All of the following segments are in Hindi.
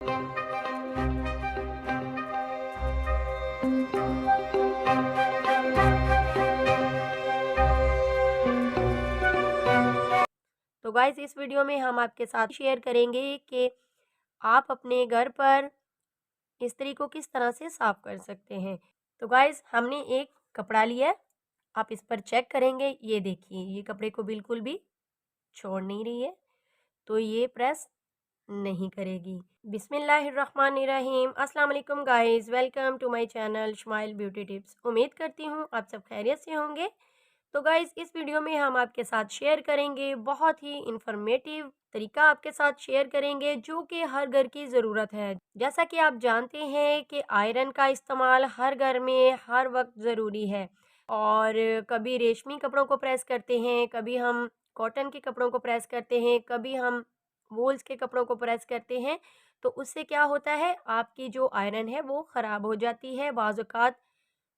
तो गाइस इस वीडियो में हम आपके साथ शेयर करेंगे कि आप अपने घर पर इस्त्री को किस तरह से साफ कर सकते हैं। तो गाइस हमने एक कपड़ा लिया है, आप इस पर चेक करेंगे, ये देखिए ये कपड़े को बिल्कुल भी छोड़ नहीं रही है, तो ये प्रेस नहीं करेगी। बिस्मिल्लाहिर्रहमानिर्रहीम। अस्सलाम वालेकुम guys, welcome to my channel smile beauty tips. उम्मीद करती हूँ आप सब खैरियत से होंगे। तो गाइस इस वीडियो में हम आपके साथ शेयर करेंगे, बहुत ही इंफॉर्मेटिव तरीका आपके साथ शेयर करेंगे जो कि हर घर की ज़रूरत है। जैसा कि आप जानते हैं कि आयरन का इस्तेमाल हर घर में हर वक्त ज़रूरी है, और कभी रेशमी कपड़ों को प्रेस करते हैं, कभी हम कॉटन के कपड़ों को प्रेस करते हैं, कभी हम वूल्स के कपड़ों को प्रेस करते हैं। तो उससे क्या होता है, आपकी जो आयरन है वो ख़राब हो जाती है, बाज़ औक़ात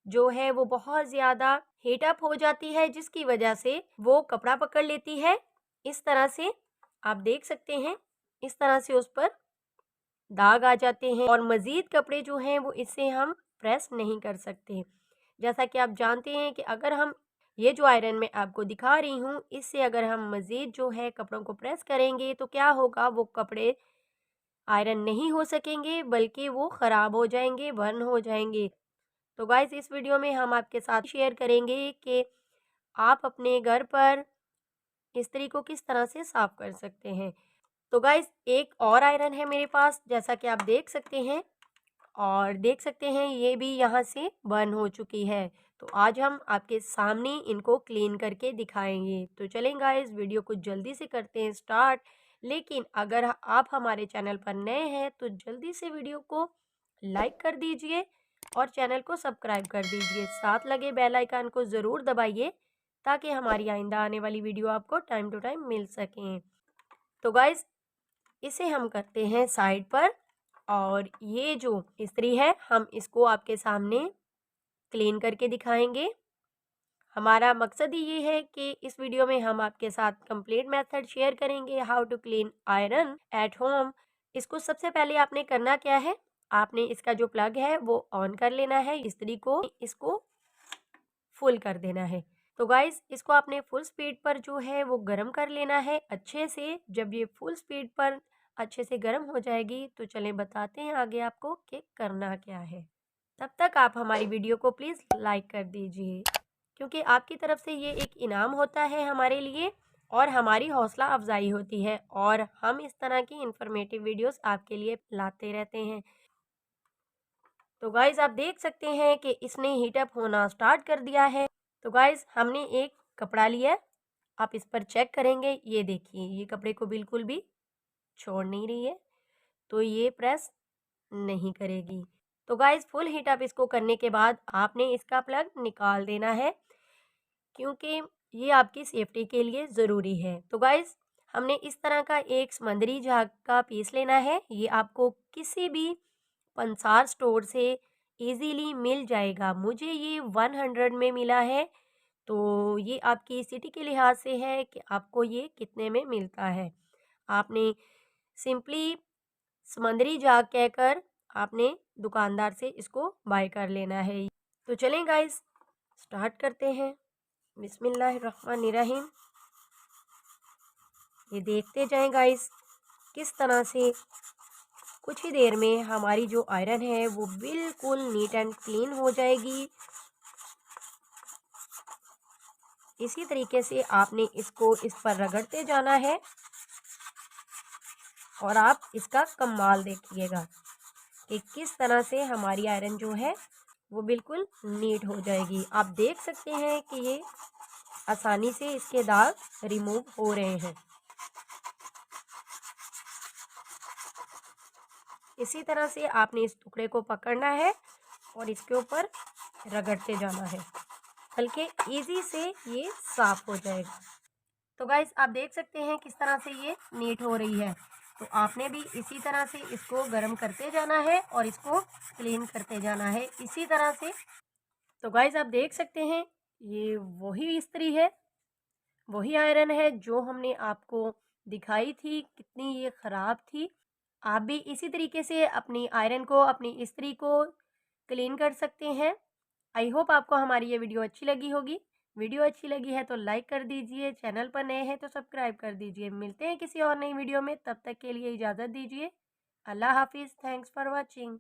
जो है वो बहुत ज़्यादा हीट अप हो जाती है, जिसकी वजह से वो कपड़ा पकड़ लेती है। इस तरह से आप देख सकते हैं, इस तरह से उस पर दाग आ जाते हैं और मज़ीद कपड़े जो हैं वो इससे हम प्रेस नहीं कर सकते। जैसा कि आप जानते हैं कि अगर हम ये जो आयरन मैं आपको दिखा रही हूँ, इससे अगर हम मज़ीद जो है कपड़ों को प्रेस करेंगे तो क्या होगा, वो कपड़े आयरन नहीं हो सकेंगे, बल्कि वो ख़राब हो जाएंगे, बर्न हो जाएंगे। तो गाइस इस वीडियो में हम आपके साथ शेयर करेंगे कि आप अपने घर पर इस्त्री को किस तरह से साफ़ कर सकते हैं। तो गाइस एक और आयरन है मेरे पास, जैसा कि आप देख सकते हैं, और देख सकते हैं ये भी यहाँ से बर्न हो चुकी है। तो आज हम आपके सामने इनको क्लीन करके दिखाएंगे। तो चलें गाइस वीडियो को जल्दी से करते हैं स्टार्ट। लेकिन अगर आप हमारे चैनल पर नए हैं तो जल्दी से वीडियो को लाइक कर दीजिए और चैनल को सब्सक्राइब कर दीजिए, साथ लगे बेल आइकन को ज़रूर दबाइए ताकि हमारी आइंदा आने वाली वीडियो आपको टाइम टू टाइम मिल सकें। तो गाइस इसे हम करते हैं साइड पर, और ये जो इस्त्री है हम इसको आपके सामने क्लीन करके दिखाएंगे। हमारा मकसद ही ये है कि इस वीडियो में हम आपके साथ कंप्लीट मेथड शेयर करेंगे, how to clean iron at home. इसको सबसे पहले आपने करना क्या है, आपने इसका जो प्लग है वो ऑन कर लेना है, इस्त्री को इसको फुल कर देना है। तो गाइस इसको आपने फुल स्पीड पर जो है वो गर्म कर लेना है अच्छे से। जब ये फुल स्पीड पर अच्छे से गर्म हो जाएगी तो चलें बताते हैं आगे आपको कि करना क्या है। तब तक आप हमारी वीडियो को प्लीज़ लाइक कर दीजिए, क्योंकि आपकी तरफ से ये एक इनाम होता है हमारे लिए और हमारी हौसला अफजाई होती है, और हम इस तरह की इंफॉर्मेटिव वीडियोस आपके लिए लाते रहते हैं। तो गाइज़ आप देख सकते हैं कि इसने हीटअप होना स्टार्ट कर दिया है। तो गाइज़ हमने एक कपड़ा लिया है, आप इस पर चेक करेंगे, ये देखिए ये कपड़े को बिल्कुल भी छोड़ नहीं रही है, तो ये प्रेस नहीं करेगी। तो गाइज़ फुल हीटअप इसको करने के बाद आपने इसका प्लग निकाल देना है, क्योंकि ये आपकी सेफ्टी के लिए ज़रूरी है। तो गाइज़ हमने इस तरह का एक समंदरी झाग का पीस लेना है, ये आपको किसी भी पंसार स्टोर से इजीली मिल जाएगा। मुझे ये 100 में मिला है, तो ये आपकी सिटी के लिहाज से है कि आपको ये कितने में मिलता है। आपने सिंपली समंदरी झाग कहकर आपने दुकानदार से इसको बाय कर लेना है। तो चलें गाइस स्टार्ट करते हैं। बिस्मिल्लाहिर्रहमानिर्रहीम। ये देखते जाएं गाइस किस तरह से कुछ ही देर में हमारी जो आयरन है वो बिल्कुल नीट एंड क्लीन हो जाएगी। इसी तरीके से आपने इसको इस पर रगड़ते जाना है और आप इसका कमाल देखिएगा कि किस तरह से हमारी आयरन जो है वो बिल्कुल नीट हो जाएगी। आप देख सकते हैं कि ये आसानी से इसके दाग रिमूव हो रहे हैं। इसी तरह से आपने इस टुकड़े को पकड़ना है और इसके ऊपर रगड़ते जाना है, बल्कि इजी से ये साफ हो जाएगा। तो गाइस आप देख सकते हैं किस तरह से ये नीट हो रही है। तो आपने भी इसी तरह से इसको गर्म करते जाना है और इसको क्लीन करते जाना है इसी तरह से। तो गाइस आप देख सकते हैं ये वही इस्त्री है, वही आयरन है जो हमने आपको दिखाई थी, कितनी ये ख़राब थी। आप भी इसी तरीके से अपनी आयरन को, अपनी इस्त्री को क्लीन कर सकते हैं। आई होप आपको हमारी ये वीडियो अच्छी लगी होगी। वीडियो अच्छी लगी है तो लाइक कर दीजिए, चैनल पर नए हैं तो सब्सक्राइब कर दीजिए। मिलते हैं किसी और नई वीडियो में, तब तक के लिए इजाज़त दीजिए। अल्लाह हाफ़िज़। Thanks for watching.